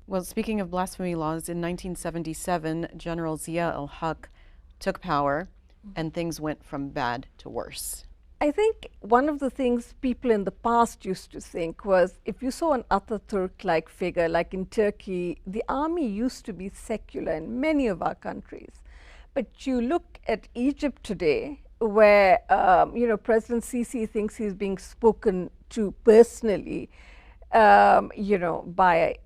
Well, speaking of blasphemy laws, in 1977, General Zia al-Haq took power, and things went from bad to worse. I think one of the things people in the past used to think was, if you saw an Ataturk-like figure, like in Turkey, the army used to be secular in many of our countries. But you look at Egypt today, where President Sisi thinks he's being spoken to personally, by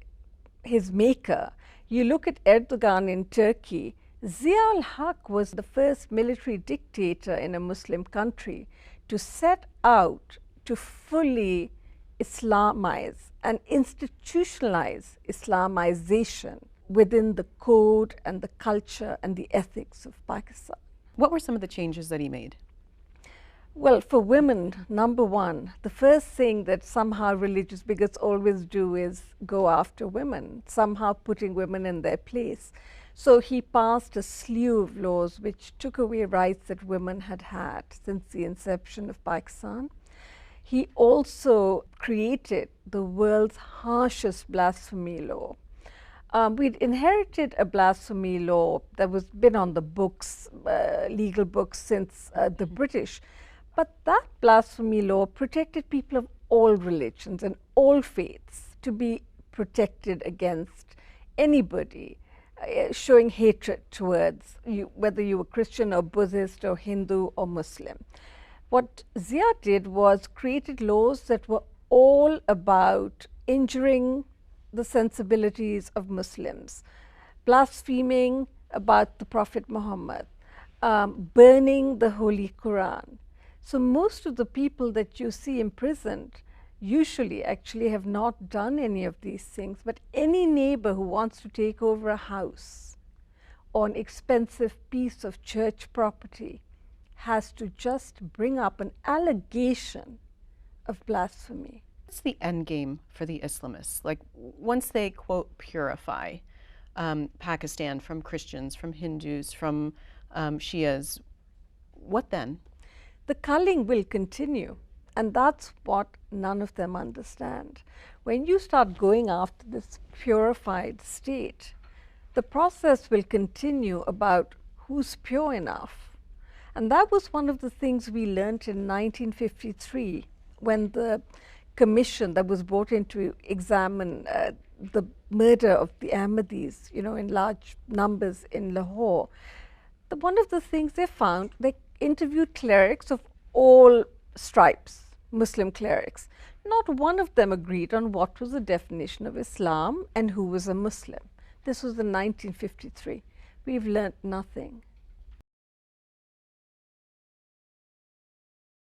his maker. You look at Erdogan in Turkey. Zia al-Haq was the first military dictator in a Muslim country to set out to fully Islamize and institutionalize Islamization within the code and the culture and the ethics of Pakistan. What were some of the changes that he made? Well, for women, number one, the first thing that somehow religious bigots always do is go after women, somehow putting women in their place. So he passed a slew of laws which took away rights that women had had since the inception of Pakistan. He also created the world's harshest blasphemy law. We'd inherited a blasphemy law that was been on the books, legal books, since the British. But that blasphemy law protected people of all religions and all faiths to be protected against anybody showing hatred towards you, whether you were Christian or Buddhist or Hindu or Muslim. What Zia did was created laws that were all about injuring the sensibilities of Muslims, blaspheming about the Prophet Muhammad, burning the Holy Quran. So most of the people that you see imprisoned usually actually have not done any of these things, but any neighbor who wants to take over a house or an expensive piece of church property has to just bring up an allegation of blasphemy. What's the end game for the Islamists? Like, once they, quote, purify Pakistan from Christians, from Hindus, from Shias, what then? The culling will continue, and that's what none of them understand. When you start going after this purified state, the process will continue about who's pure enough. And that was one of the things we learned in 1953 when the commission that was brought in to examine the murder of the Ahmadis, in large numbers in Lahore. One of the things they found, they interviewed clerics of all stripes, Muslim clerics. Not one of them agreed on what was the definition of Islam and who was a Muslim. This was in 1953. We've learned nothing.